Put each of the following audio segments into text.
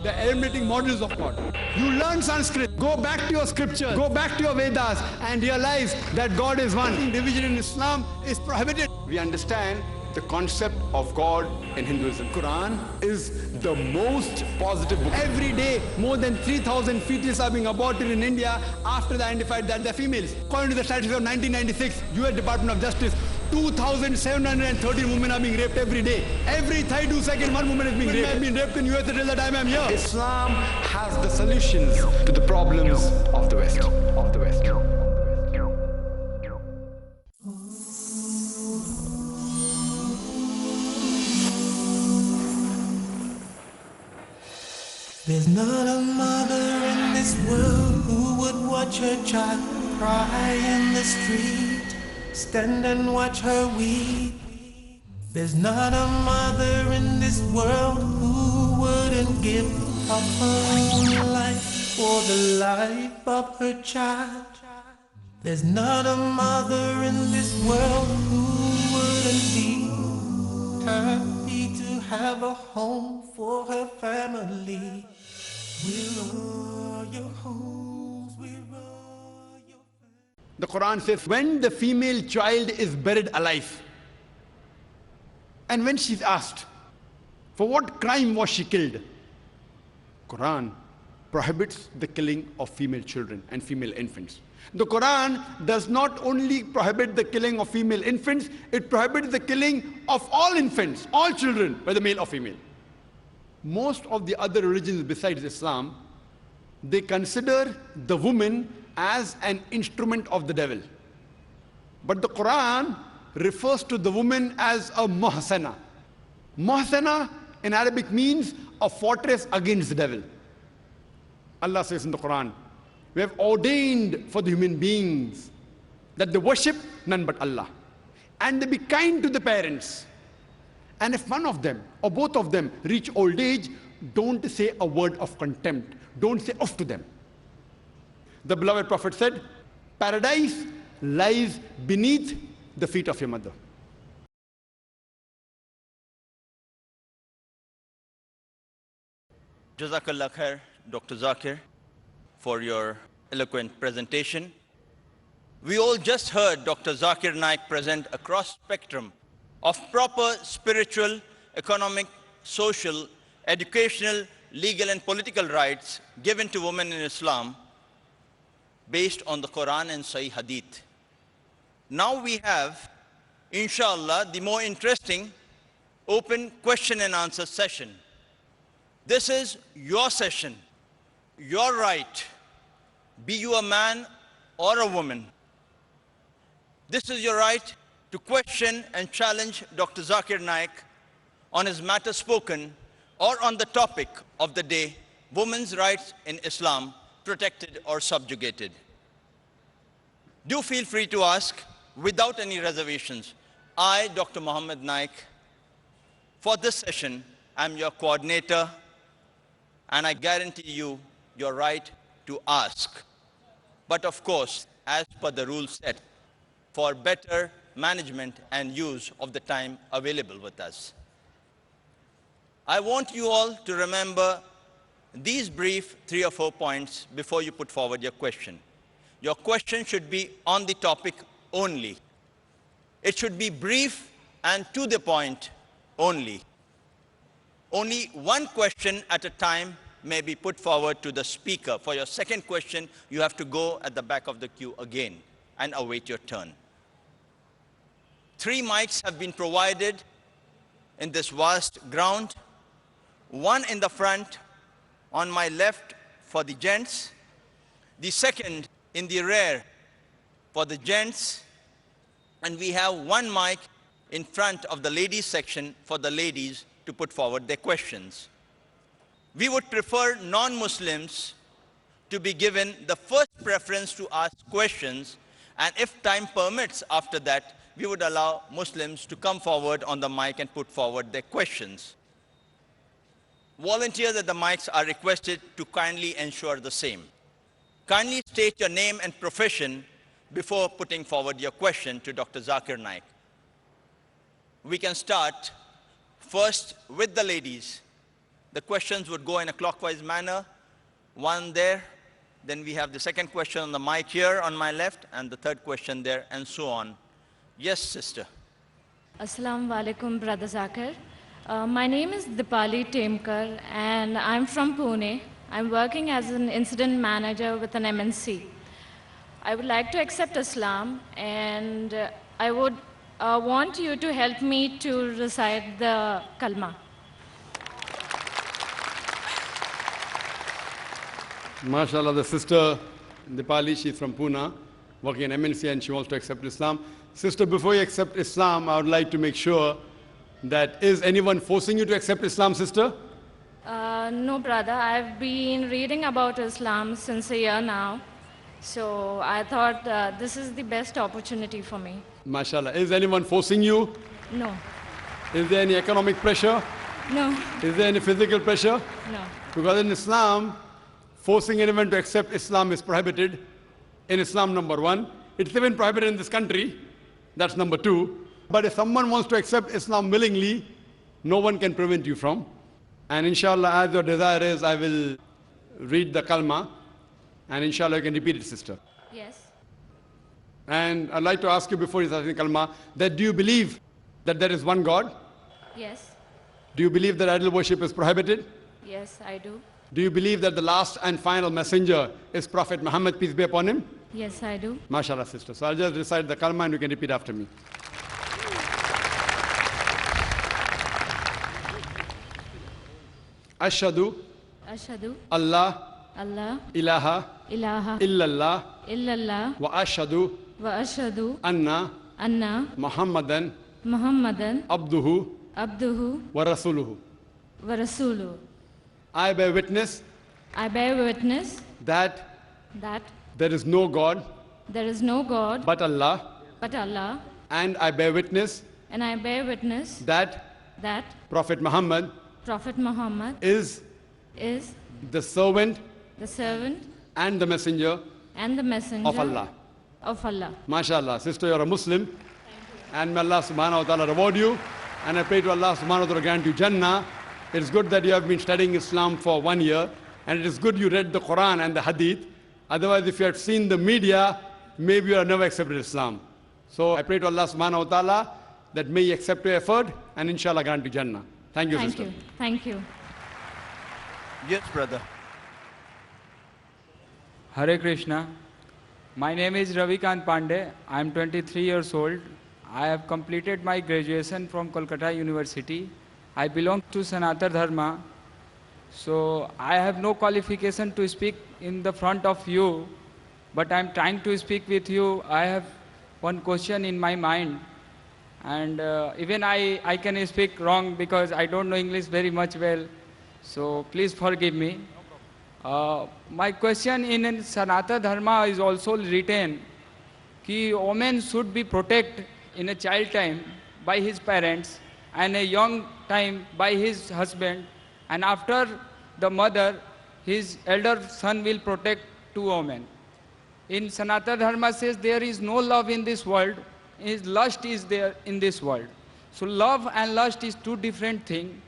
the emanating models of God. You learn Sanskrit, go back to your scripture, go back to your Vedas and realize that God is one. Division in Islam is prohibited. We understand the concept of God in Hinduism. Quran is the most positive book. Every day, more than 3,000 fetuses are being aborted in India after they identified that they're females. According to the statistics of 1996, US Department of Justice, 2,713 women are being raped every day. Every 32 seconds, one woman is being raped. I've been raped in US until the time I'm here. Islam has the solutions to the problems of the West. There's not a mother in this world who would watch her child cry in the street, stand and watch her weep. There's not a mother in this world who wouldn't give up her own life for the life of her child. There's not a mother in this world who wouldn't be happy to have a home for her family. We're all your homes, we're all your families. The Quran says, when the female child is buried alive, and when she's asked, for what crime was she killed? Quran prohibits the killing of female children and female infants. The Quran does not only prohibit the killing of female infants, it prohibits the killing of all infants, all children, whether male or female. Most of the other religions besides Islam, they consider the woman as an instrument of the devil. But the Quran refers to the woman as a muhsana. Muhsana in Arabic means a fortress against the devil. Allah says in the Quran, we have ordained for the human beings that they worship none but Allah, and they be kind to the parents. And if one of them or both of them reach old age, don't say a word of contempt. Don't say off to them. The beloved Prophet said, paradise lies beneath the feet of your mother. Jazakallah khair, Dr. Zakir, for your eloquent presentation. We all just heard Dr. Zakir Naik present a cross-spectrum of proper spiritual, economic, social, educational, legal and political rights given to women in Islam based on the Quran and Sahih Hadith. Now we have, inshallah, the more interesting open question and answer session. This is your session, your right, be you a man or a woman. This is your right to question and challenge Dr. Zakir Naik on his matter spoken or on the topic of the day, women's rights in Islam, protected or subjugated. Do feel free to ask without any reservations. I, Dr. Muhammad Naik, for this session, I'm your coordinator, and I guarantee you your right to ask. But of course, as per the rules set, for better management and use of the time available with us. I want you all to remember these brief 3 or 4 points before you put forward your question. Your question should be on the topic only. It should be brief and to the point only. Only one question at a time may be put forward to the speaker. For your second question, you have to go at the back of the queue again and await your turn. 3 mics have been provided in this vast ground. 1 in the front on my left for the gents. The second in the rear for the gents. And we have 1 mic in front of the ladies section for the ladies to put forward their questions. We would prefer non-Muslims to be given the first preference to ask questions, and if time permits after that, we would allow Muslims to come forward on the mic and put forward their questions. Volunteers at the mics are requested to kindly ensure the same. Kindly state your name and profession before putting forward your question to Dr. Zakir Naik. We can start first with the ladies. The questions would go in a clockwise manner. One there, then we have the second question on the mic here on my left, and the third question there, and so on. Yes, sister. Assalamu alaikum, Brother Zakir. My name is Dipali Temkar, and I'm from Pune. I'm working as an incident manager with an MNC. I would like to accept Islam, and I would want you to help me to recite the kalma. MashaAllah, the sister Dipali, she's from Pune, working in MNC, and she wants to accept Islam. Sister, before you accept Islam, I would like to make sure that, is anyone forcing you to accept Islam, sister? No, brother. I've been reading about Islam since a year now. So I thought this is the best opportunity for me. MashaAllah. Is anyone forcing you? No. Is there any economic pressure? No. Is there any physical pressure? No. Because in Islam, forcing anyone to accept Islam is prohibited. In Islam, number one. It's even prohibited in this country. That's number two. But if someone wants to accept Islam willingly, no one can prevent you from. And inshallah, as your desire is, I will read the kalma. And inshallah, you can repeat it, sister. Yes. And I'd like to ask you before you say the kalma, that do you believe that there is one God? Yes. Do you believe that idol worship is prohibited? Yes, I do. Do you believe that the last and final messenger is Prophet Muhammad, peace be upon him? Yes, I do. MashaAllah, sister. So I'll just recite the kalma and you can repeat after me. Ashhadu Ashhadu Allah Allah ilaha ilaha illallah illallah wa ashhadu wa ashhadu anna anna Muhammadan Muhammadan abduhu abduhu wa rasuluhu. wa rasuluhu. I bear witness I bear witness that that there is no God there is no God but Allah, but Allah, and I bear witness and I bear witness that that Prophet Muhammad Prophet Muhammad is is the servant the servant and the messenger and the messenger of Allah. of Allah. MashaAllah, sister, you're a Muslim. And may Allah subhanahu wa ta'ala reward you. And I pray to Allah subhanahu wa ta'ala grant you Jannah. It is good that you have been studying Islam for 1 year. And it is good you read the Quran and the Hadith. Otherwise, if you had seen the media, maybe you have never accepted Islam. So I pray to Allah subhanahu wa ta'ala that may He accept your effort and inshallah grant you Jannah. Thank you, Thank sister. you. Thank you. Yes, brother. Hare Krishna. My name is Ravikant Pandey. I am 23 years old. I have completed my graduation from Kolkata University. I belong to Sanatana Dharma. So I have no qualification to speak in the front of you, but I am trying to speak with you. I have one question in my mind. And even I can speak wrong because I don't know English very much well. So please forgive me. My question in Sanatana Dharma is also written that women should be protected in a child time by his parents and a young time by his husband, and after the mother, his elder son will protect two women. In Sanatana Dharma says there is no love in this world, lust is there in this world. So love and lust is two different things.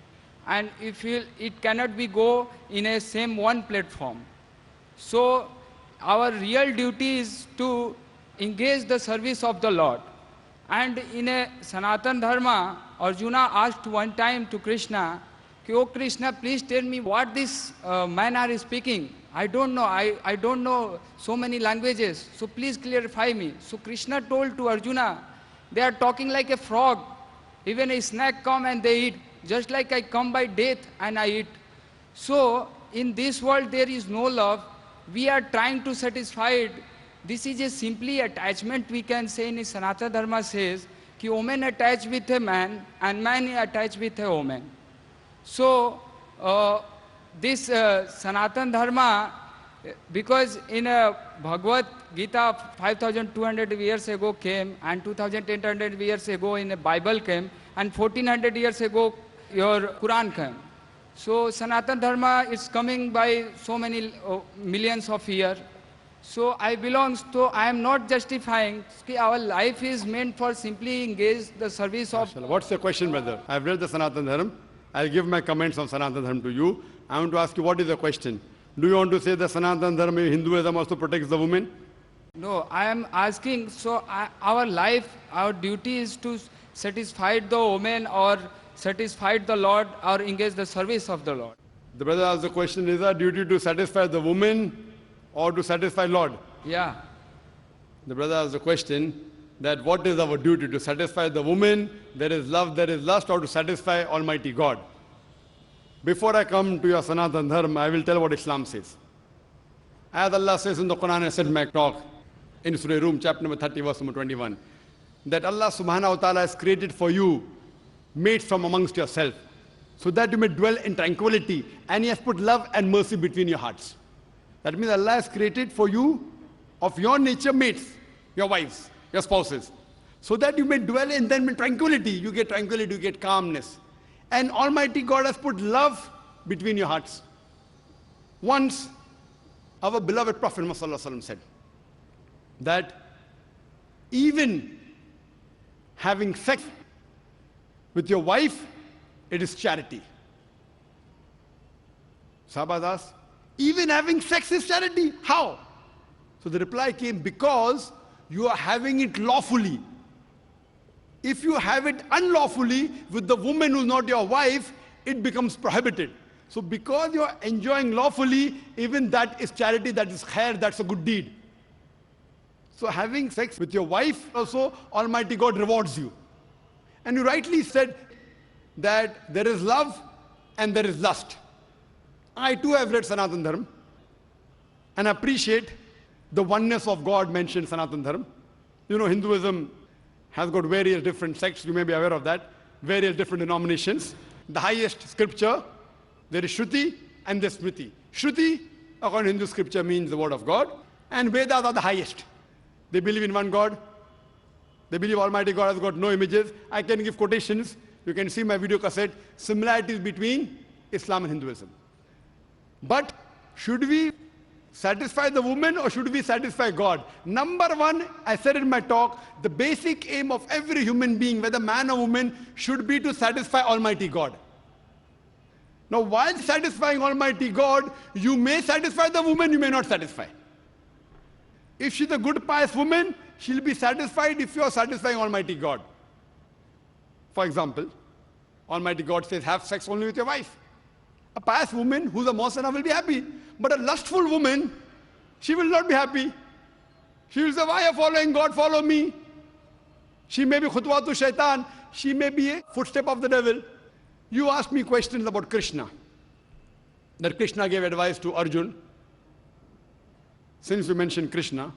And it cannot be go in a same one platform. So our real duty is to engage the service of the Lord. And in a Sanatana Dharma, Arjuna asked one time to Krishna, "Oh Krishna, please tell me what this man are speaking. I don't know. I don't know so many languages. So please clarify me." So Krishna told to Arjuna, "They are talking like a frog. Even a snake come and they eat. Just like I come by death and I eat." So in this world there is no love. We are trying to satisfy it. This is a simply attachment, we can say. In Sanatana Dharma says that woman attached with a man and man attached with a woman. So this Sanatana Dharma, because in Bhagavad Gita 5,200 years ago came, and 2,800 years ago in the Bible came, and 1,400 years ago your Quran came. So Sanatana Dharma is coming by so many millions of years. So I am not justifying. Our life is meant for simply engage the service of. What's your question, brother? I've read the Sanatana Dharma. I'll give my comments on Sanatana Dharma to you. I want to ask you, what is the question? Do you want to say that Sanatana Dharma, Hinduism also protects the woman? No, I am asking, so our life, our duty is to satisfy the woman or satisfy the Lord or engage the service of the Lord. The brother asked the question, is our duty to satisfy the woman or to satisfy Lord? Yeah. The brother asked the question that what is our duty, to satisfy the woman, there is love, there is lust, or to satisfy Almighty God? Before I come to your Sanatana Dharma, I will tell what Islam says. As Allah says in the Quran, I said in my talk, in Surah Rum, chapter number 30, verse number 21, that Allah subhanahu wa ta'ala has created for you mates from amongst yourself, so that you may dwell in tranquility, and He has put love and mercy between your hearts. That means Allah has created for you, of your nature, mates, your wives, your spouses, so that you may dwell in them in tranquility. You get tranquility, you get calmness. And Almighty God has put love between your hearts. Once, our beloved Prophet Muhammad said that even having sex with your wife, it is charity. Sahabas asked, even having sex is charity? How? So the reply came, because you are having it lawfully. If you have it unlawfully with the woman who is not your wife, it becomes prohibited. So because you are enjoying lawfully, even that is charity, that is khair, that's a good deed. So having sex with your wife also, Almighty God rewards you. And you rightly said that there is love and there is lust. I too have read Sanatana Dharma and appreciate the oneness of God mentioned in Sanatana Dharma. You know, Hinduism has got various different sects, you may be aware of that, various different denominations. The highest scripture, there is Shruti and there's Smriti. Shruti, according to Hindu scripture, means the word of God, and Vedas are the highest. They believe in one God. They believe Almighty God has got no images. I can give quotations. You can see my video cassette, similarities between Islam and Hinduism. But should we satisfy the woman or should we satisfy God? Number one, I said in my talk, the basic aim of every human being, whether man or woman, should be to satisfy Almighty God. Now, while satisfying Almighty God, you may satisfy the woman, you may not satisfy. If she's a good, pious woman, she'll be satisfied if you are satisfying Almighty God. For example, Almighty God says, have sex only with your wife. A pious woman who's a Mohsana will be happy. But a lustful woman, she will not be happy. She will say, why are you following God? Follow me. She may be khutwatu shaitan. She may be a footstep of the devil. You asked me questions about Krishna. That Krishna gave advice to Arjun. Since you mentioned Krishna,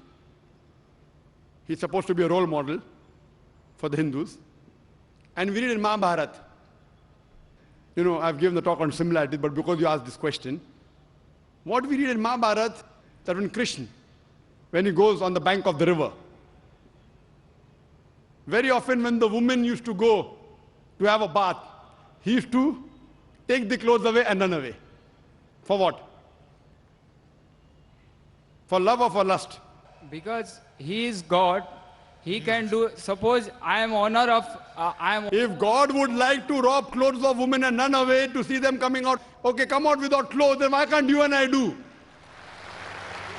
he's supposed to be a role model for the Hindus. And we read in Mahabharata. You know, I've given the talk on similarity, but because you asked this question, what we read in Mahabharata, that when Krishna, when he goes on the bank of the river, very often when the woman used to go to have a bath, he used to take the clothes away and run away. For what? For love or for lust? Because He is God, He can do, suppose I am owner of, If God would like to rob clothes of women and run away to see them coming out, okay, come out without clothes, then why can't you and I do?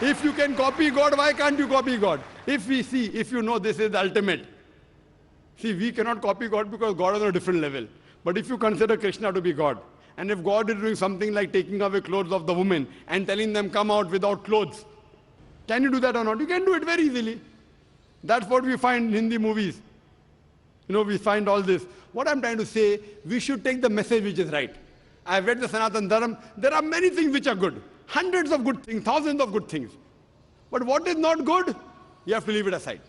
If you can copy God, why can't you copy God? If we see, if you know this is the ultimate. See, we cannot copy God because God is on a different level. But if you consider Krishna to be God, and if God is doing something like taking away clothes of the women and telling them come out without clothes, can you do that or not? You can do it very easily. That's what we find in Hindi movies. You know, we find all this. What I'm trying to say, we should take the message which is right. I've read the Sanatana Dharma. There are many things which are good. Hundreds of good things, thousands of good things. But what is not good, you have to leave it aside.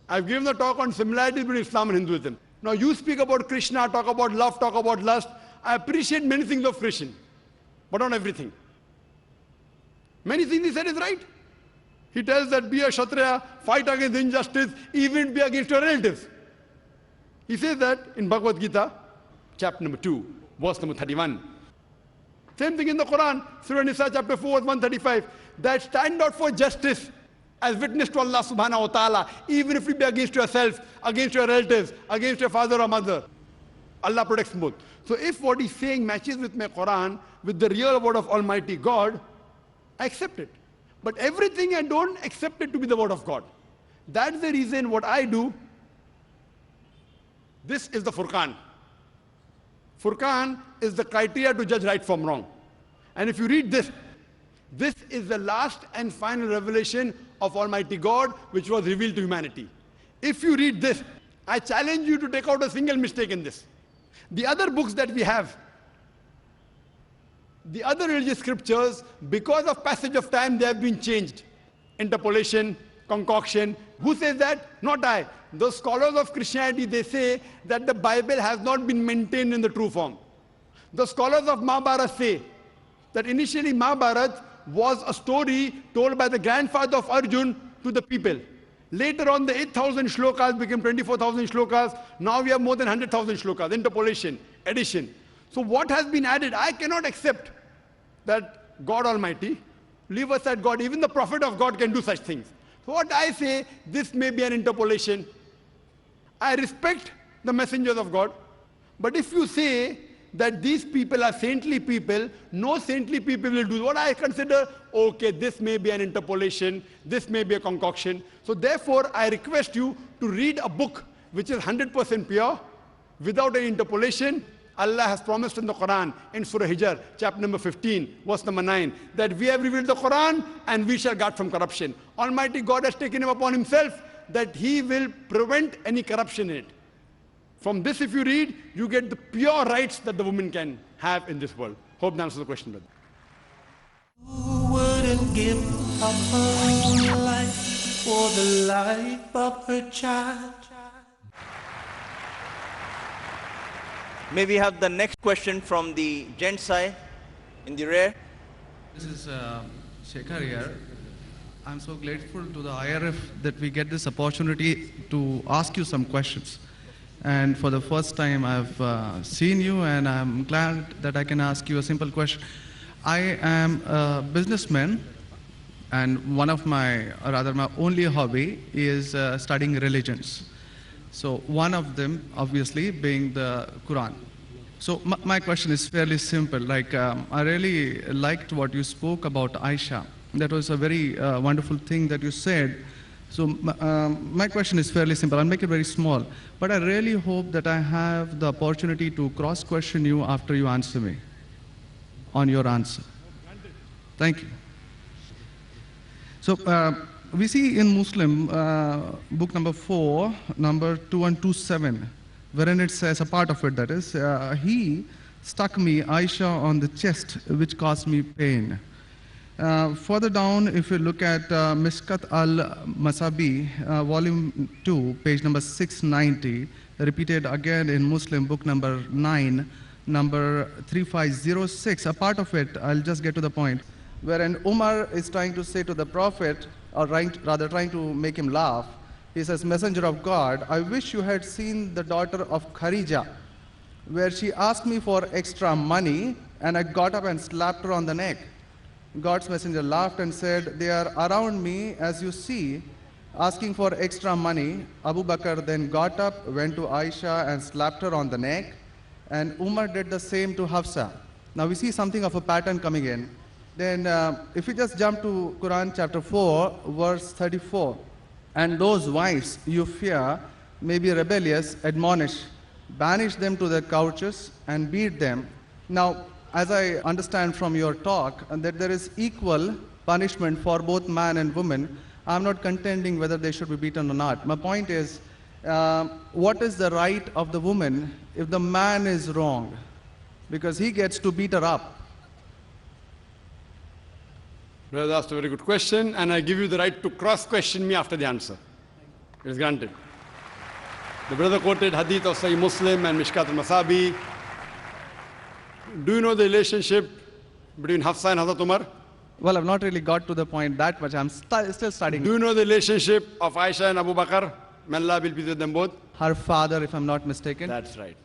I've given the talk on similarities between Islam and Hinduism. Now you speak about Krishna, talk about love, talk about lust. I appreciate many things of Krishna, but not everything. Many things he said is right. He tells that be a Kshatriya, fight against injustice, even be against your relatives. He says that in Bhagavad Gita, chapter number 2, verse number 31. Same thing in the Quran, Surah Nisa, chapter 4, verse 135, that stand out for justice as witness to Allah subhanahu wa ta'ala, even if it be against yourself, against your relatives, against your father or mother. Allah protects both. So if what he's saying matches with my Quran, with the real word of Almighty God, I accept it. But everything I don't accept it to be the word of God. That's the reason what I do. This is the Furqan. Furqan is the criteria to judge right from wrong. And if you read this, this is the last and final revelation of Almighty God which was revealed to humanity. If you read this, I challenge you to take out a single mistake in this. The other books that we have, the other religious scriptures, because of passage of time, they have been changed. Interpolation, concoction. Who says that? Not I. The scholars of Christianity, they say that the Bible has not been maintained in the true form. The scholars of Mahabharata say that initially Mahabharata was a story told by the grandfather of Arjun to the people. Later on, the 8,000 shlokas became 24,000 shlokas. Now we have more than 100,000 shlokas. Interpolation, addition. So what has been added? I cannot accept that God Almighty, leave aside God, even the prophet of God can do such things. So what I say, this may be an interpolation. I respect the messengers of God. But if you say that these people are saintly people, no saintly people will do what I consider, okay, this may be an interpolation, this may be a concoction. So therefore, I request you to read a book which is 100% pure, without an interpolation. Allah has promised in the Quran, in Surah Hijr, chapter number 15, verse number 9, that we have revealed the Quran and we shall guard from corruption. Almighty God has taken him upon himself that he will prevent any corruption in it. From this, if you read, you get the pure rights that the woman can have in this world. Hope that answers the question, brother. Who wouldn't give up her own life for the life of her child? May we have the next question from the gent side in the rear? This is Shekhar here. I'm so grateful to the IRF that we get this opportunity to ask you some questions. And for the first time, I've seen you, and I'm glad that I can ask you a simple question. I am a businessman, and one of my, or rather my only hobby is studying religions. So one of them, obviously, being the Quran. So my question is fairly simple. Like, I really liked what you spoke about Aisha. That was a very wonderful thing that you said. So my question is fairly simple. I'll make it very small. But I really hope that I have the opportunity to cross-question you after you answer me on your answer. Thank you. So we see in Muslim book number 4, number 2127, wherein it says, a part of it that is, he stuck me, Aisha, on the chest, which caused me pain. Further down, if you look at Mishkat al-Masabi, volume 2, page number 690, repeated again in Muslim book number 9, number 3506, a part of it, I'll just get to the point, wherein Umar is trying to say to the Prophet, or rather trying to make him laugh. He says, Messenger of God, I wish you had seen the daughter of Kharija, where she asked me for extra money, and I got up and slapped her on the neck. God's messenger laughed and said, they are around me, as you see, asking for extra money. Abu Bakr then got up, went to Aisha and slapped her on the neck, and Umar did the same to Hafsa. Now we see something of a pattern coming in. Then if we just jump to Quran chapter 4, verse 34, and those wives you fear may be rebellious, admonish, banish them to their couches and beat them. Now, as I understand from your talk, that there is equal punishment for both man and woman. I'm not contending whether they should be beaten or not. My point is, what is the right of the woman if the man is wrong? Because he gets to beat her up. Brother asked a very good question, and I give you the right to cross-question me after the answer. It is granted. The brother quoted hadith of Sahih Muslim and Mishkat al-Masabi. Do you know the relationship between Hafsa and Hazrat Umar? Well, I've not really got to the point that much. I'm still studying. Do you know the relationship of Aisha and Abu Bakr? May Allah be pleased with them both. Her father, if I'm not mistaken. That's right.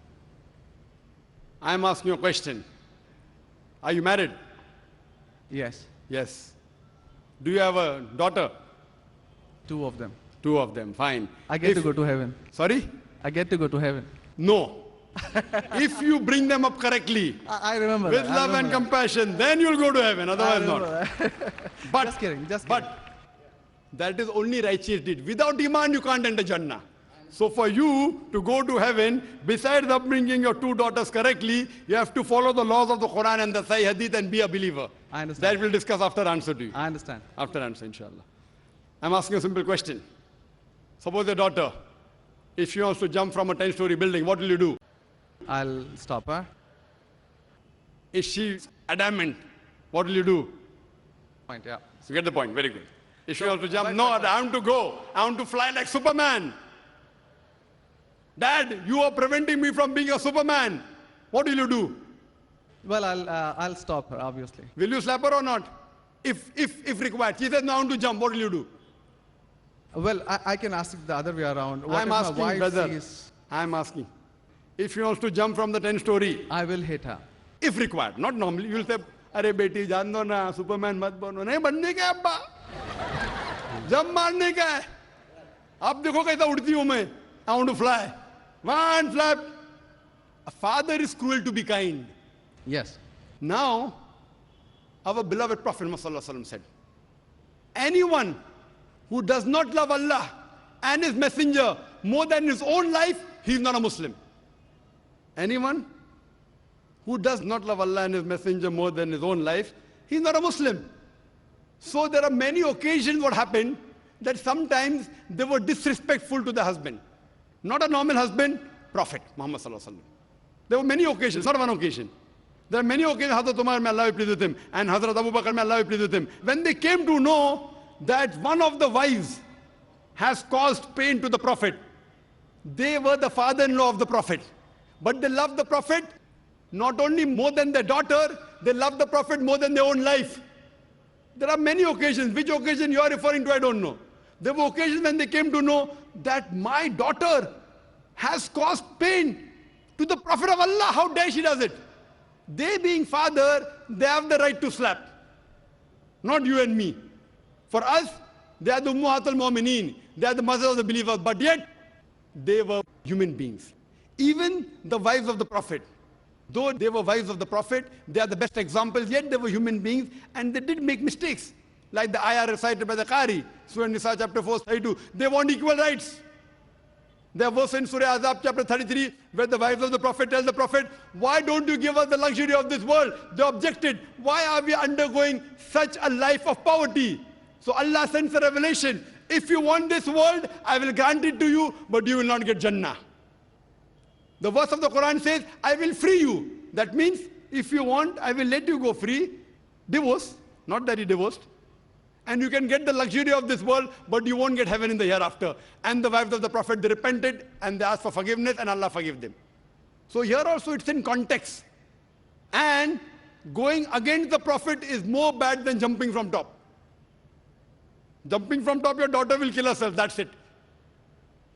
I'm asking you a question. Are you married? Yes. Yes. Do you have a daughter? 2 of them. 2 of them, fine. I get to go to heaven. Sorry? I get to go to heaven. No. If you bring them up correctly, I remember with that. I love and remember compassion, then you'll go to heaven, that. otherwise I not. remember that. But, Just kidding, just but that is only righteous deed. Without Iman, you can't enter Jannah. So for you to go to heaven, besides upbringing your two daughters correctly, you have to follow the laws of the Quran and the Sahih Hadith and be a believer. I understand. That we'll discuss after answer to you. I understand. After answer, inshallah. I'm asking a simple question. Suppose your daughter, if she wants to jump from a 10-story building, what will you do? I'll stop her. If she's adamant, what will you do? Point, yeah. You get the point, very good. If she wants to jump, no, I want to go. I want to fly like Superman. Dad, you are preventing me from being a Superman. What will you do? Well, I'll stop her, obviously. Will you slap her or not? If required. She says, no, I want to jump. What will you do? Well, I can ask it the other way around. What I'm if my asking, wife brother. sees- I'm asking. If she wants to jump from the 10-story, I will hit her. if required, not normally, you will say, अरे बेटी जान दो ना, Superman मत बनो. नहीं बनने का है अब्बा. जंप मारने का है. अब देखो कैसा उड़ती हूं मैं. I want to fly. One flap. A father is cruel to be kind. Yes. Now, our beloved Prophet Muhammad said, anyone who does not love Allah and his messenger more than his own life, he is not a Muslim. Anyone who does not love Allah and his messenger more than his own life, he is not a Muslim. So there are many occasions what happened that sometimes they were disrespectful to the husband. Not a normal husband, Prophet Muhammad Sallallahu Alaihi Wasallam. There were many occasions, not one occasion. There are many occasions, Hazrat Umar, may Allah be pleased with him, and Hazrat Abu Bakr, may Allah be pleased with him. When they came to know that one of the wives has caused pain to the Prophet, they were the father-in-law of the Prophet. But they loved the Prophet not only more than their daughter, they loved the Prophet more than their own life. There are many occasions. Which occasion you are referring to, I don't know. There were occasions when they came to know that my daughter has caused pain to the Prophet of Allah. How dare she does it? They being father, they have the right to slap. Not you and me. For us, they are the Ummahat al-Mu'mineen. They are the mothers of the believers. But yet, they were human beings. Even the wives of the Prophet. Though they were wives of the Prophet, they are the best examples, yet they were human beings and they did make mistakes. Like the ayah recited by the Qari, Surah Nisa chapter 4, 32. They want equal rights. There was in Surah Azab chapter 33, where the wives of the Prophet tell the Prophet, why don't you give us the luxury of this world? They objected, why are we undergoing such a life of poverty? So Allah sends a revelation. If you want this world, I will grant it to you, but you will not get Jannah. The verse of the Quran says, I will free you. That means, if you want, I will let you go free. Divorce, not that he divorced. And you can get the luxury of this world, but you won't get heaven in the hereafter. And the wives of the Prophet, they repented and they asked for forgiveness and Allah forgave them. So here also it's in context. And going against the Prophet is more bad than jumping from top. Jumping from top, your daughter will kill herself, that's it.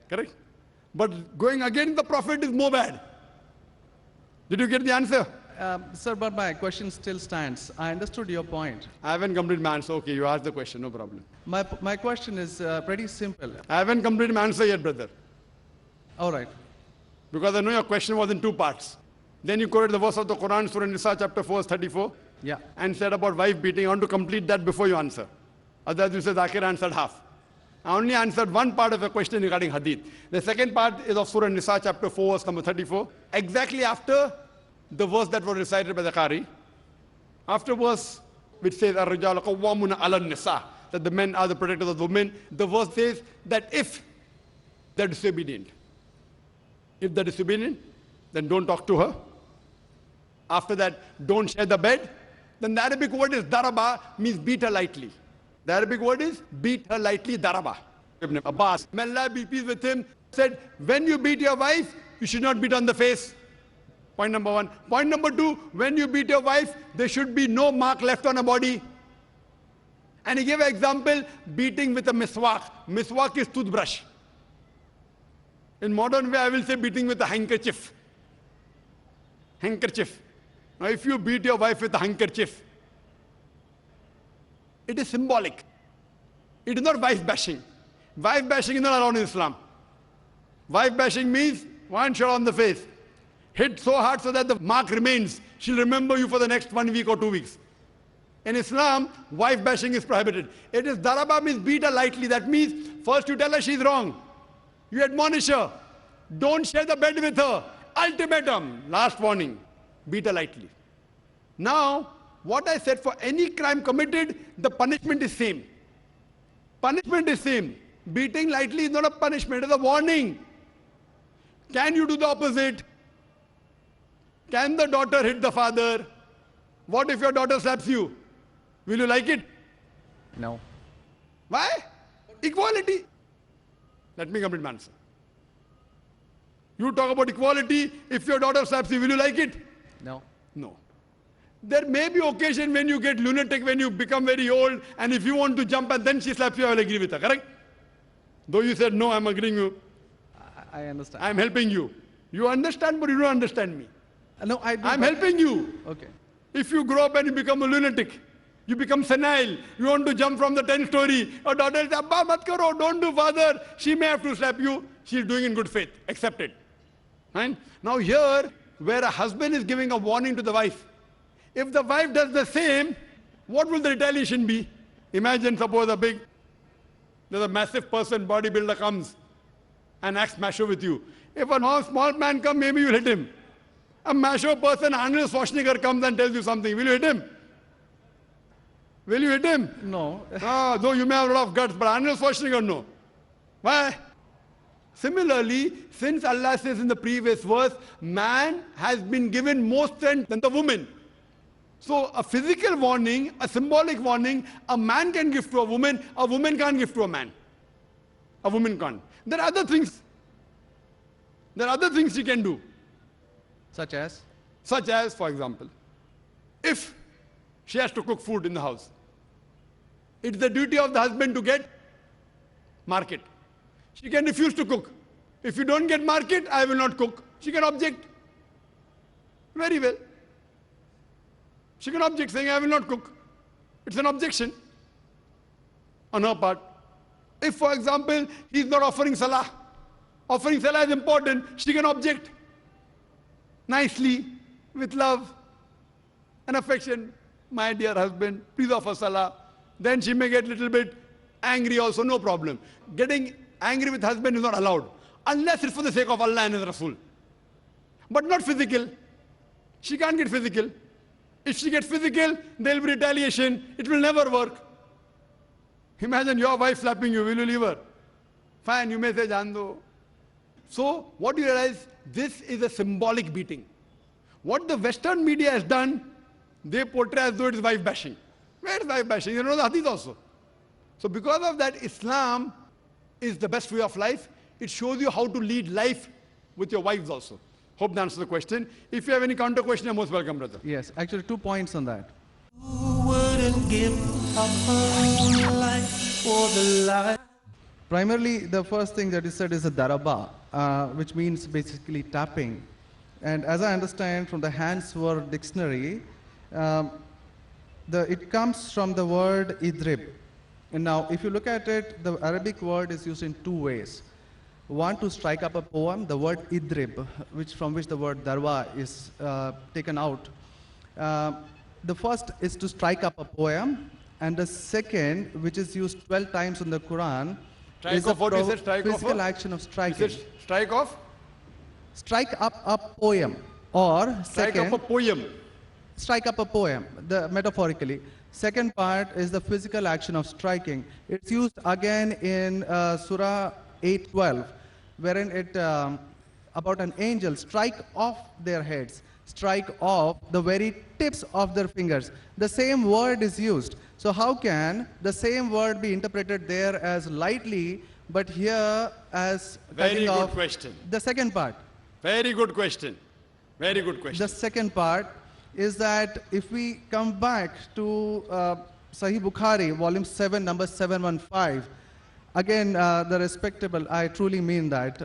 Correct? But going against the Prophet is more bad. Did you get the answer? Sir, but my question still stands. I understood your point. I haven't completed my answer. Okay, you asked the question, no problem. My question is pretty simple. I haven't completed my answer yet, brother. All right. Because I know your question was in two parts. Then you quoted the verse of the Quran, Surah Nisa, chapter 4, 34. Yeah. And said about wife beating. I want to complete that before you answer. Otherwise you said Zakir answered half. I only answered one part of your question regarding hadith. The second part is of Surah Nisa, chapter 4, verse number 34. Exactly after the verse that was recited by the Qari. After verse which says, Ar-Rijalu Qawwamuna 'ala an-Nisa, that the men are the protectors of the women. The verse says that if they're disobedient, then don't talk to her. After that, don't share the bed. Then the Arabic word is daraba, means beat her lightly. The Arabic word is beat her lightly, daraba. Ibn Abbas, may Allah be pleased with him, said, when you beat your wife, you should not beat on the face. Point number one. Point number two, when you beat your wife, there should be no mark left on her body. And he gave an example, beating with a miswak. Miswak is toothbrush. In modern way, I will say beating with a handkerchief. Handkerchief. Now, if you beat your wife with a handkerchief, it is symbolic. It is not wife bashing. Wife bashing is not allowed in Islam. Wife bashing means one shot on the face. Hit so hard so that the mark remains. She'll remember you for the next 1 week or 2 weeks. In Islam, wife bashing is prohibited. It is daraba means beat her lightly. That means first you tell her she's wrong. You admonish her. Don't share the bed with her. Ultimatum. Last warning. Beat her lightly. Now, what I said, for any crime committed, the punishment is same. Punishment is same. Beating lightly is not a punishment, it is a warning. Can you do the opposite? Can the daughter hit the father? What if your daughter slaps you? Will you like it? No. Why? Equality. Let me complete my answer. You talk about equality. If your daughter slaps you, will you like it? No. No. There may be occasion when you get lunatic, when you become very old, and if you want to jump and then she slaps you, I will agree with her, correct? Though you said, no, I'm agreeing with you. I understand. I'm helping you. You understand, but you don't understand me. No, I do. I'm helping you. Okay. If you grow up and you become a lunatic, you become senile, you want to jump from the 10th story, your daughter says, Abba, mat karo, don't do, father. She may have to slap you. She's doing in good faith. Accept it. Right? Now here, where a husband is giving a warning to the wife, if the wife does the same, what will the retaliation be? Imagine, suppose there's a massive person, bodybuilder comes and acts macho with you. If a small man comes, maybe you'll hit him. A macho person, Arnold Schwarzenegger, comes and tells you something. Will you hit him? Will you hit him? No. Though you may have a lot of guts, but Arnold Schwarzenegger, no. Why? Similarly, since Allah says in the previous verse, man has been given more strength than the woman. So a physical warning, a symbolic warning, a man can give to a woman can't give to a man. A woman can't. There are other things. There are other things she can do. Such as? Such as, for example, if she has to cook food in the house, it's the duty of the husband to get market. She can refuse to cook. If you don't get market, I will not cook. She can object. Very well. She can object saying, I will not cook. It's an objection on her part. If, for example, he is not offering salah is important, she can object nicely, with love and affection. My dear husband, please offer salah. Then she may get a little bit angry also, no problem. Getting angry with husband is not allowed, unless it's for the sake of Allah and His Rasul. But not physical. She can't get physical. If she gets physical, there will be retaliation. It will never work. Imagine your wife slapping you. Will you leave her? Fine, you may say, Jando. So, what do you realize? This is a symbolic beating. What the Western media has done, they portray as though it is wife bashing. Where is wife bashing? You know the hadith also. So, because of that, Islam is the best way of life. It shows you how to lead life with your wives also. Hope that answers the question. If you have any counter question, you're most welcome, brother. Yes, actually 2 points on that. Who wouldn't give up her life for the life? Primarily, the first thing that is said is a daraba, which means basically tapping. And as I understand from the Hansword dictionary, it comes from the word idrib. And now, if you look at it, the Arabic word is used in 2 ways. One, to strike up a poem, the word idrib, from which the word darwa is taken out. The first is to strike up a poem, and the second, which is used 12 times in the Quran, is a physical action of striking. Strike off? Strike up a poem, or Strike up a poem. Strike up a poem, metaphorically. Second part is the physical action of striking. It's used again in Surah 8:12, wherein it about an angel strike off their heads, strike off the very tips of their fingers. The same word is used. So how can the same word be interpreted there as lightly, but here as Very good question. The second part. Very good question. Very good question. The second part is that if we come back to Sahih Bukhari, volume 7, number 715, again, the respectable, I truly mean that,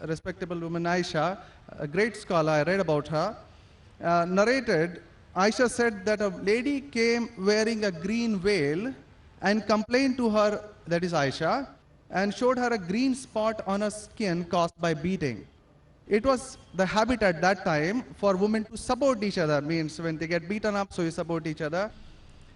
respectable woman Aisha, a great scholar, I read about her, narrated, Aisha said that a lady came wearing a green veil and complained to her, that is Aisha, and showed her a green spot on her skin caused by beating. It was the habit at that time for women to support each other, means when they get beaten up, so you support each other.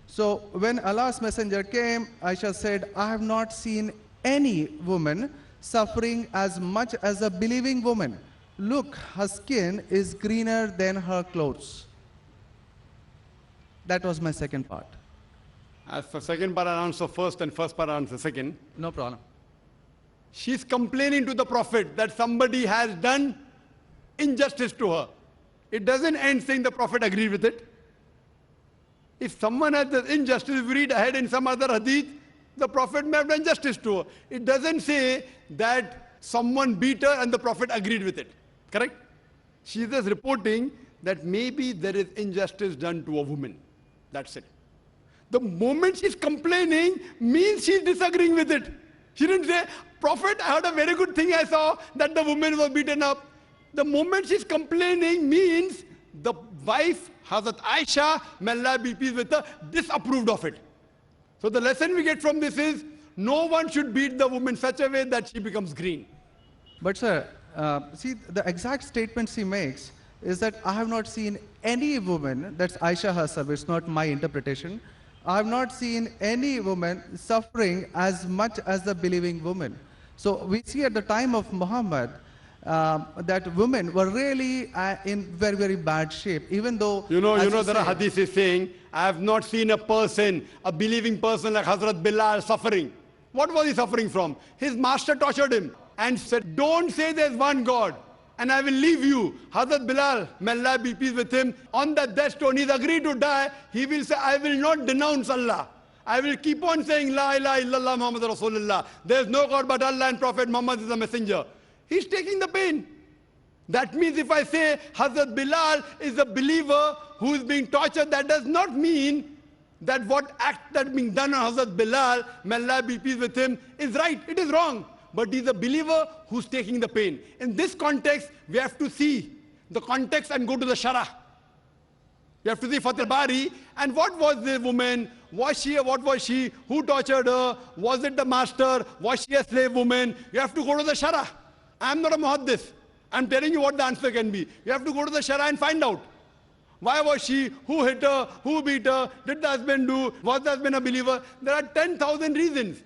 So when Allah's messenger came, Aisha said, I have not seen any woman suffering as much as a believing woman. Look, her skin is greener than her clothes. That was my second part. As for second part, I'll answer first and first part, I'll answer second. No problem. She's complaining to the Prophet that somebody has done injustice to her. It doesn't end saying the Prophet agreed with it. If someone has done injustice, if we read ahead in some other hadith, the Prophet may have done justice to her. It doesn't say that someone beat her and the Prophet agreed with it. Correct? She is just reporting that maybe there is injustice done to a woman. That's it. The moment she's complaining means she's disagreeing with it. She didn't say, Prophet, I heard a very good thing I saw, that the woman was beaten up. The moment she's complaining means the wife, Hazrat Aisha, may Allah be pleased with her, disapproved of it. So the lesson we get from this is, no one should beat the woman such a way that she becomes green. But sir, see, the exact statement she makes is that I have not seen any woman, that's Aisha herself, it's not my interpretation, I have not seen any woman suffering as much as the believing woman. So we see at the time of Muhammad that women were really in very, very bad shape, even though... You know there are hadiths saying, I have not seen a person, a believing person like Hazrat Bilal suffering. What was he suffering from? His master tortured him and said, don't say there's one God and I will leave you. Hazrat Bilal, may Allah be pleased with him, on that death stone, he's agreed to die. He will say, I will not denounce Allah. I will keep on saying, La ilaha illallah Muhammad Rasulullah. There's no God but Allah and Prophet Muhammad is a messenger. He's taking the pain. That means if I say Hazrat Bilal is a believer who is being tortured, that does not mean that what act that being done on Hazrat Bilal, may Allah be pleased with him, is right. It is wrong. But he's a believer who's taking the pain. In this context, we have to see the context and go to the Shara. You have to see Fath al-Bari. And what was the woman? Was she, what was she? Who tortured her? Was it the master? Was she a slave woman? You have to go to the Shara. I'm not a muhaddis. I'm telling you what the answer can be. You have to go to the Shara and find out. Why was she? Who hit her? Who beat her? Did the husband do? Was the husband a believer? There are 10,000 reasons.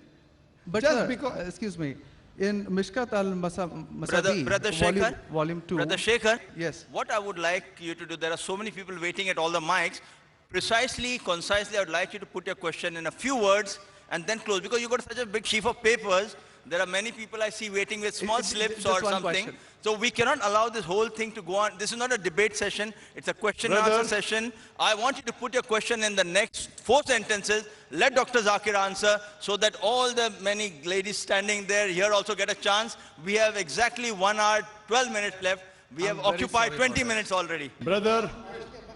But Just sir, because... excuse me, in Mishkat al-Masabi, Brother Shekhar, volume 2. Brother Shekhar, yes. What I would like you to do, there are so many people waiting at all the mics. Precisely, concisely, I would like you to put your question in a few words and then close. Because you've got such a big sheaf of papers, there are many people I see waiting with small slips or something. Question. So we cannot allow this whole thing to go on. This is not a debate session. It's a question and answer session. I want you to put your question in the next 4 sentences. Let Dr. Zakir answer so that all the many ladies standing there here also get a chance. We have exactly 1 hour, 12 minutes left. We have occupied 20 minutes already. Brother,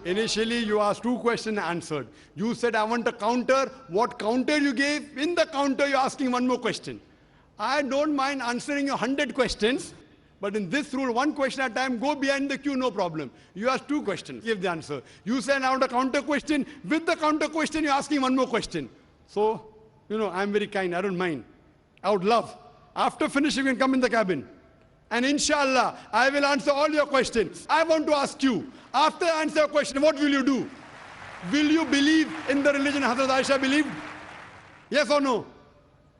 initially you asked 2 questions answered. You said, I want a counter. What counter you gave? In the counter, you're asking 1 more question. I don't mind answering your 100 questions, but in this rule, 1 question at a time, go behind the queue, no problem. You ask 2 questions, give the answer. You said, I want a counter question. With the counter question, you're asking 1 more question. So, I'm very kind, I don't mind. I would love. After finishing, you can come in the cabin. And inshallah, I will answer all your questions. I want to ask you, after I answer your question, what will you do? Will you believe in the religion Hazrat Aisha believed? Yes or no?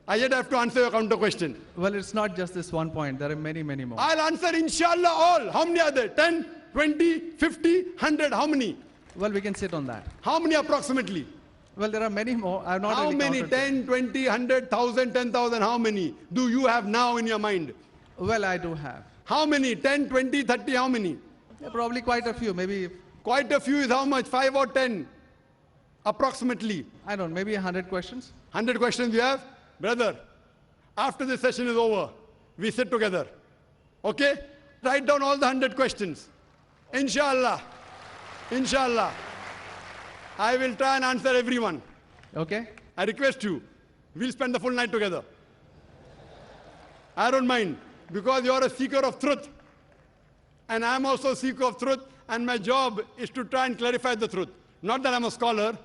I yet have to answer your counter question. Well, it's not just this 1 point. There are many, many more. I'll answer inshallah all. How many are there? 10, 20, 50, 100? How many? Well, we can sit on that. How many approximately? Well, there are many more. I have not How really many? counted 10, 20, 100, 1,000, 10,000? How many do you have now in your mind? Well, I do have. How many? 10, 20, 30? How many? Yeah, probably quite a few. Maybe. Quite a few is how much? 5 or 10? Approximately. I don't know. Maybe 100 questions. 100 questions you have? Brother, after this session is over, we sit together. Okay? Write down all the 100 questions. Inshallah. Inshallah. I will try and answer everyone. Okay? I request you. We'll spend the full night together. I don't mind. Because you're a seeker of truth. And I'm also a seeker of truth. And my job is to try and clarify the truth. Not that I'm a scholar.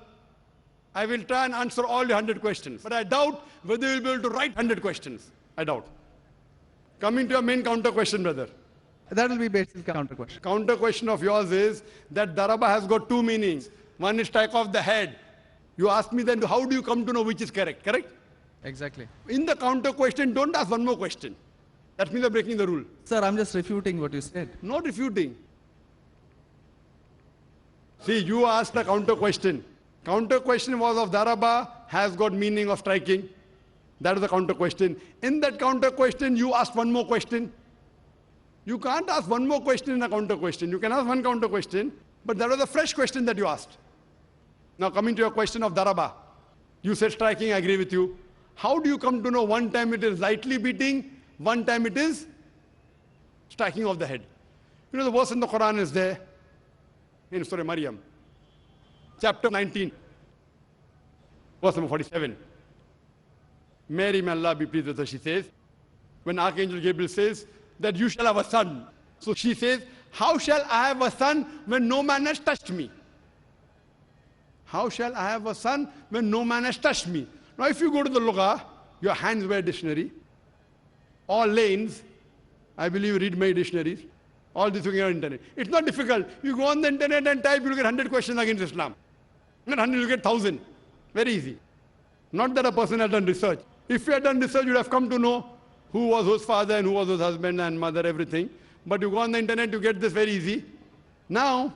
I will try and answer all the 100 questions. But I doubt whether you'll be able to write 100 questions. I doubt. Coming to your main counter question, brother. That will be basic counter question. Counter question of yours is that daraba has got two meanings. One is strike off the head. You ask me then, how do you come to know which is correct? Correct? Exactly. In the counter question, don't ask one more question. That means you're breaking the rule. Sir, I'm just refuting what you said. Not refuting. See, you asked a counter question. Counter question was of daraba has got meaning of striking. That is the counter question. In that counter question, you asked one more question. You can't ask one more question in a counter question. You can ask one counter question, but that was a fresh question that you asked. Now coming to your question of daraba. You said striking, I agree with you. How do you come to know one time it is lightly beating, one time it is striking of the head? You know the verse in the Quran is there, in Surah Maryam, chapter 19, verse number 47. Mary, may Allah be pleased with her, she says, when Archangel Gabriel says that you shall have a son. So she says, how shall I have a son when no man has touched me? How shall I have a son when no man has touched me? Now if you go to the Lugha, your hands wear dictionary, all lanes, I believe you read my dictionaries, all this you can get on the internet. It's not difficult. You go on the internet and type, you'll get 100 questions against Islam. Not 100, you'll get 1,000. Very easy. Not that a person has done research. If you had done research, you'd have come to know who was whose father and who was whose husband and mother, everything. But you go on the internet, you get this very easy. Now,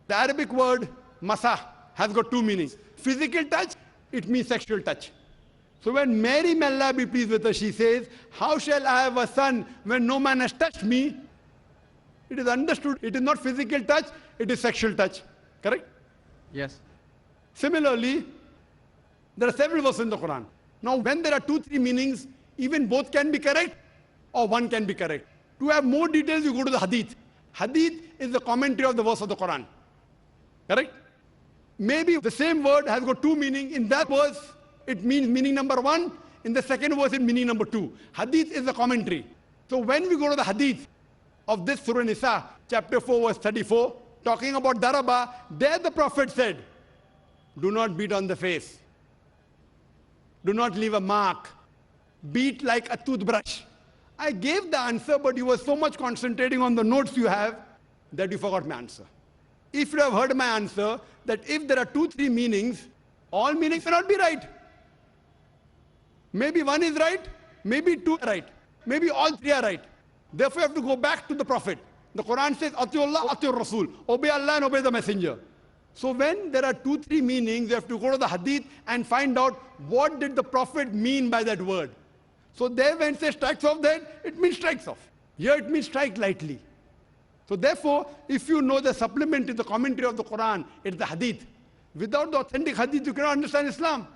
the Arabic word masa has got two meanings. Physical touch, it means sexual touch. So when Mary, may Allah be pleased with her, she says, how shall I have a son when no man has touched me? It is understood, it is not physical touch, it is sexual touch. Correct? Yes. Similarly, there are several verses in the Quran. Now when there are 2-3 meanings, even both can be correct or one can be correct. To have more details, you go to the hadith. Hadith is the commentary of the verse of the Quran. Correct? Maybe the same word has got two meanings. In that verse, it means meaning number 1. In the second verse, it meaning number 2. Hadith is the commentary. So when we go to the hadith of this Surah Nisa, chapter 4, verse 34, talking about daraba, there the Prophet said, do not beat on the face. Do not leave a mark. Beat like a toothbrush. I gave the answer, but you were so much concentrating on the notes you have that you forgot my answer. If you have heard my answer, that if there are 2-3 meanings, all meanings cannot be right. Maybe one is right, maybe 2 are right, maybe all 3 are right. Therefore, you have to go back to the Prophet. The Quran says, Atiullah, Atiur Rasul. Obey Allah and obey the Messenger. So when there are 2-3 meanings, you have to go to the hadith and find out what did the Prophet mean by that word. So there when it says strikes off the head, it means strikes off. Here it means strike lightly. So therefore, if you know the supplement in the commentary of the Quran, it's the hadith. Without the authentic hadith, you cannot understand Islam.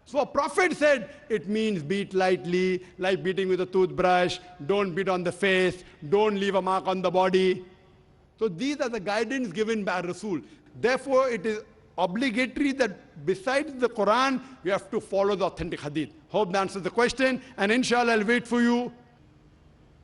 So a prophet said, it means beat lightly, like beating with a toothbrush, don't beat on the face, don't leave a mark on the body. So these are the guidance given by Rasul. Therefore, it is obligatory that besides the Quran, you have to follow the authentic hadith. Hope that answers the question, and inshallah, I'll wait for you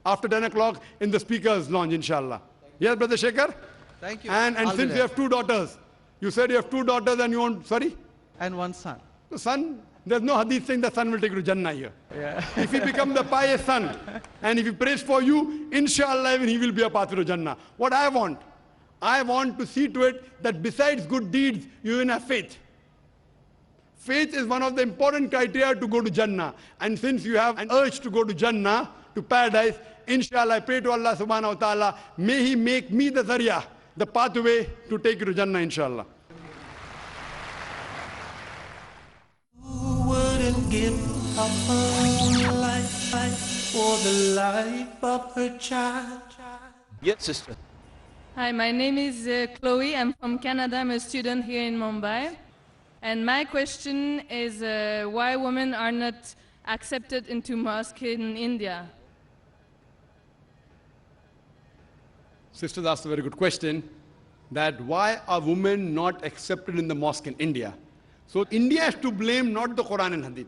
after 10 o'clock in the speaker's lounge, inshallah. Yes, Brother Shekhar? Thank you. And since you have 2 daughters, you said you have 2 daughters and you want, sorry? And one son. The son, there's no hadith saying the son will take you to Jannah here. Yeah. If he becomes the pious son, and if he prays for you, inshallah, even he will be a pathway to Jannah. What I want to see to it that besides good deeds, you even have faith. Faith is one of the important criteria to go to Jannah. And since you have an urge to go to Jannah, to paradise, inshallah, I pray to Allah subhanahu wa ta'ala, may He make me the zarya, the pathway to take you to Jannah, inshallah. Who wouldn't give up her own life for the life of her child? Yes, sister. Hi, my name is Chloe. I'm from Canada. I'm a student here in Mumbai. And my question is why women are not accepted into mosque in India? Sisters asked a very good question, that why are women not accepted in the mosque in India? So India has to blame, not the Quran and Hadith.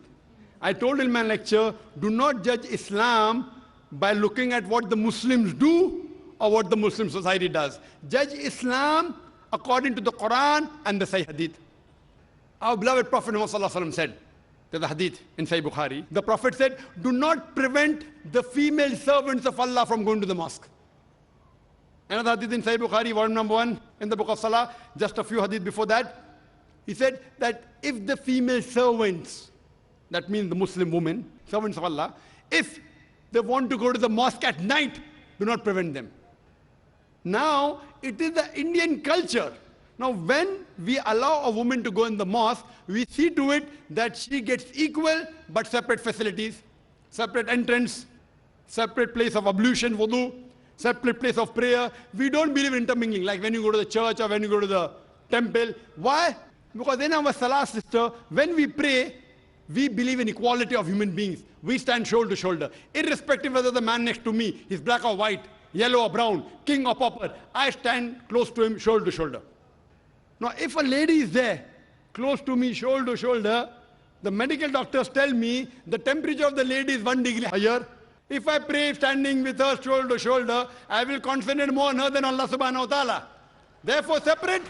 I told in my lecture, do not judge Islam by looking at what the Muslims do or what the Muslim society does. Judge Islam according to the Quran and the Sahih Hadith. Our beloved Prophet Muhammad said, there's a hadith in Sahih Bukhari, the Prophet said, do not prevent the female servants of Allah from going to the mosque. Another hadith in Sahih Bukhari, volume number 1, in the book of Salah, just a few hadith before that. He said that if the female servants, that means the Muslim women, servants of Allah, if they want to go to the mosque at night, do not prevent them. Now, it is the Indian culture. Now, when we allow a woman to go in the mosque, we see to it that she gets equal but separate facilities, separate entrance, separate place of ablution, wudu, separate place of prayer. We don't believe in intermingling, like when you go to the church or when you go to the temple. Why? Because in our Salah, sister, when we pray, we believe in equality of human beings. We stand shoulder to shoulder. Irrespective whether the man next to me is black or white, yellow or brown, king or pauper, I stand close to him, shoulder to shoulder. Now, if a lady is there, close to me, shoulder to shoulder, the medical doctors tell me the temperature of the lady is 1 degree higher. If I pray standing with her shoulder to shoulder, I will concentrate more on her than Allah subhanahu wa ta'ala. Therefore, separate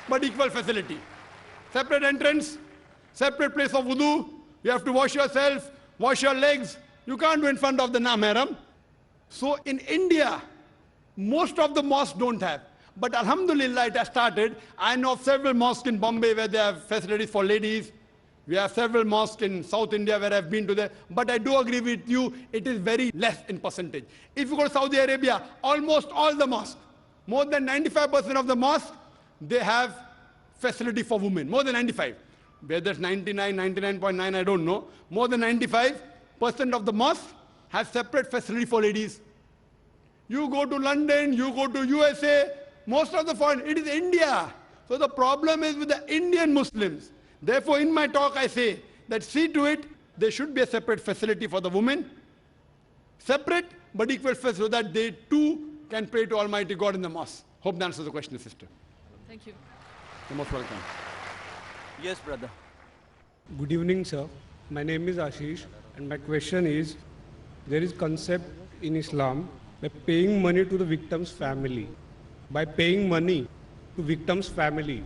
but equal facility. Separate entrance, separate place of wudu. You have to wash yourself, wash your legs. You can't do in front of the non-mahram. So in India, most of the mosques don't have. But alhamdulillah, it has started. I know of several mosques in Bombay where they have facilities for ladies. We have several mosques in South India where I've been to there. But I do agree with you, it is very less in percentage. If you go to Saudi Arabia, almost all the mosques, more than 95% of the mosques, they have facility for women, more than 95. Whether it's 99, 99.9, I don't know. More than 95% of the mosques have separate facility for ladies. You go to London, you go to USA, most of the foreign, it is India. So the problem is with the Indian Muslims. Therefore, in my talk, I say that see to it, there should be a separate facility for the women. Separate, but equal facility so that they too can pray to Almighty God in the mosque. Hope that answers the question, sister. Thank you. You're most welcome. Yes, brother. Good evening, sir. My name is Ashish, and my question is, there is concept in Islam by paying money to the victim's family. By paying money to victim's family,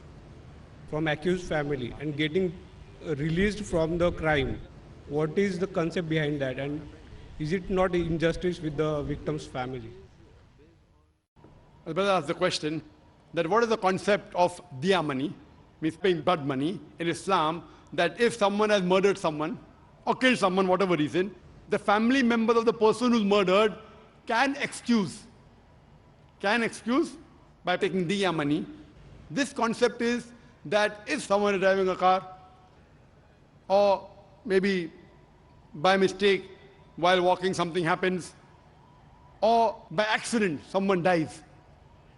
from accused family, and getting released from the crime. What is the concept behind that, and is it not injustice with the victim's family? The brother asked the question that what is the concept of diya money, means paying blood money in Islam, that if someone has murdered someone or killed someone, whatever reason, the family members of the person who's murdered can excuse by taking diya money. This concept is that if someone is driving a car or maybe by mistake while walking something happens or by accident someone dies.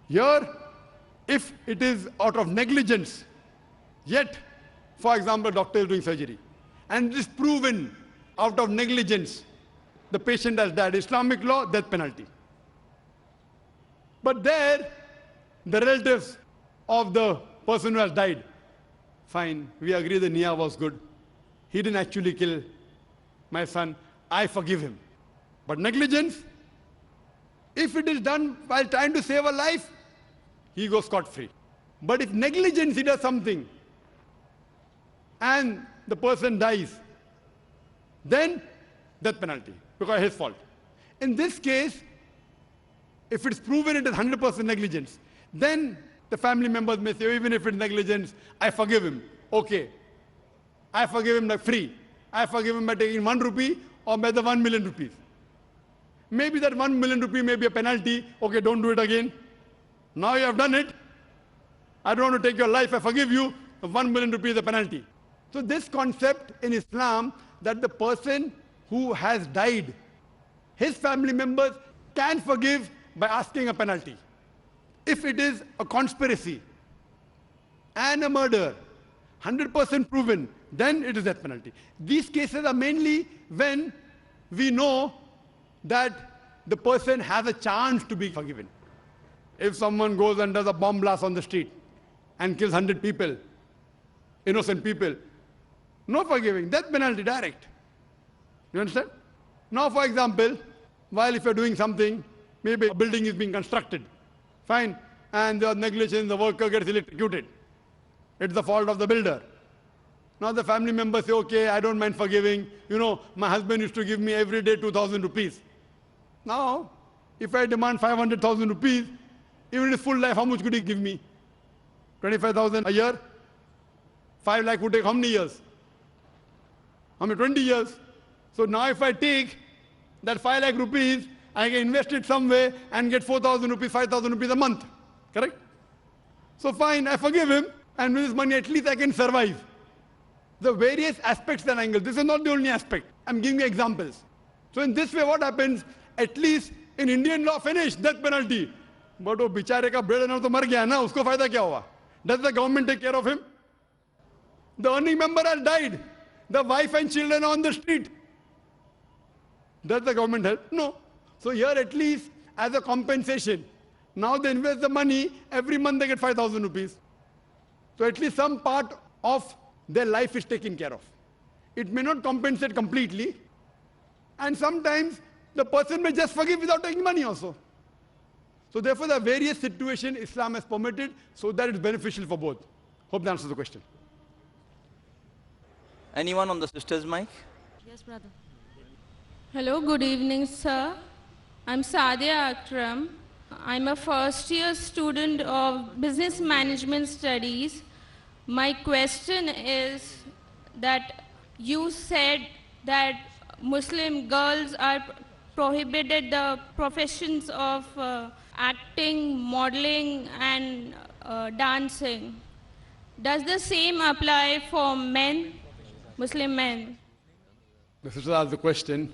Here, if it is out of negligence, yet, for example, doctor is doing surgery and it is proven out of negligence, the patient has died. Islamic law, death penalty. But there, the relatives of the person who has died, fine, we agree the niyyah was good. He didn't actually kill my son. I forgive him. But negligence, if it is done while trying to save a life, he goes scot-free. But if negligence, he does something and the person dies, then death penalty because of his fault. In this case, if it's proven it is 100% negligence, then the family members may say, even if it's negligence, I forgive him. Okay. I forgive him like free. I forgive him by taking 1 rupee or by the 1 million rupees. Maybe that 1 million rupee may be a penalty. Okay, don't do it again. Now you have done it. I don't want to take your life. I forgive you. 1 million rupees is a penalty. So this concept in Islam that the person who has died, his family members can forgive by asking a penalty. If it is a conspiracy and a murder, 100% proven, then it is death penalty. These cases are mainly when we know that the person has a chance to be forgiven. If someone goes and does a bomb blast on the street and kills 100 people, innocent people, no forgiving, death penalty direct. You understand? Now, for example, while if you're doing something, maybe a building is being constructed, fine, and there was negligence, the worker gets electrocuted. It's the fault of the builder. Now the family members say, okay, I don't mind forgiving. You know, my husband used to give me every day 2,000 rupees. Now, if I demand 500,000 rupees, Even in his full life, how much could he give me? 25,000 a year? 5 lakh would take how many years? How many? 20 years. So now if I take that 5 lakh rupees, I can invest it somewhere and get 4,000 rupees, 5,000 rupees a month. Correct? So fine, I forgive him, and with this money at least I can survive. The various aspects and angles. This is not the only aspect. I'm giving you examples. So in this way what happens, at least in Indian law, finish, death penalty. But वो बेचारे का breadwinner तो मर गया ना, उसको फायदा क्या हुआ? Does the government take care of him? The earning member has died. The wife and children are on the street. Does the government help? No. So here at least as a compensation, now they invest the money, every month they get 5,000 rupees. So at least some part of their life is taken care of. It may not compensate completely, and sometimes the person may just forgive without taking money also. So therefore the various situations Islam has permitted so that it's beneficial for both. Hope that answers the question. Anyone on the sister's mic? Yes, brother. Hello, good evening, sir. I'm Sadia Akram. I'm a first year student of Business Management Studies. My question is that you said that Muslim girls are prohibited the professions of acting, modeling and dancing. Does the same apply for men, Muslim men? The sister asked the question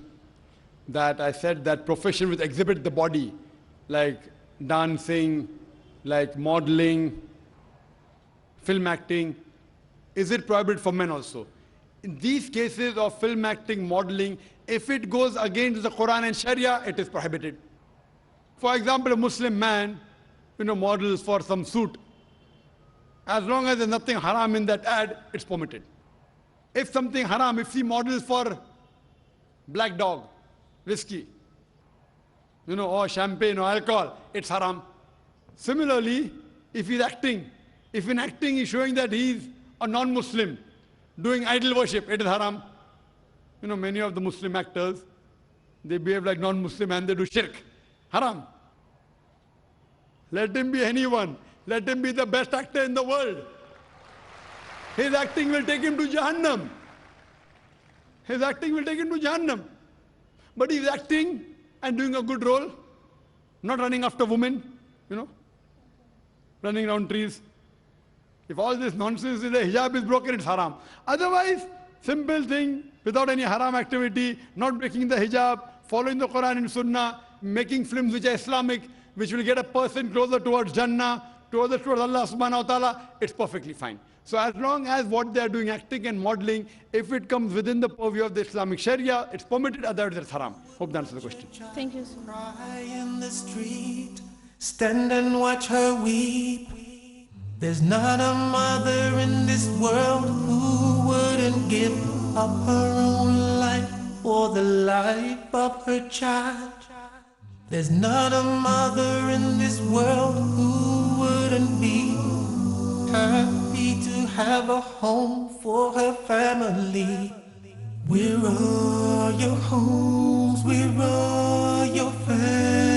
that I said that profession which exhibit the body, like dancing, like modeling, film acting, is it prohibited for men also? In these cases of film acting, modeling, if it goes against the Quran and Sharia, it is prohibited. For example, a Muslim man, models for some suit. As long as there's nothing haram in that ad, it's permitted. If something haram, if he models for Black Dog, whiskey, or champagne or alcohol, it's haram. Similarly, if he's acting, if in acting he's showing that he's a non-Muslim, doing idol worship, it is haram. Many of the Muslim actors, they behave like non-Muslim and they do shirk. Haram. Let him be anyone. Let him be the best actor in the world. His acting will take him to Jahannam. His acting will take him to Jahannam. But he's acting and doing a good role, not running after women, running around trees. If all this nonsense is the hijab is broken, it's haram. Otherwise, simple thing, without any haram activity, not breaking the hijab, following the Quran and Sunnah, making films which are Islamic, which will get a person closer towards Jannah, towards Allah subhanahu wa ta'ala, it's perfectly fine. So as long as what they are doing, acting and modeling, if it comes within the purview of the Islamic Sharia, it's permitted, otherwise it's haram. Hope that answers the question. Thank you, sir. Cry in the street, stand and watch her weep. There's not a mother in this world who wouldn't give up her own life for the life of her child. There's not a mother in this world who wouldn't be happy to have a home for her family. Where are your homes? Where are your families?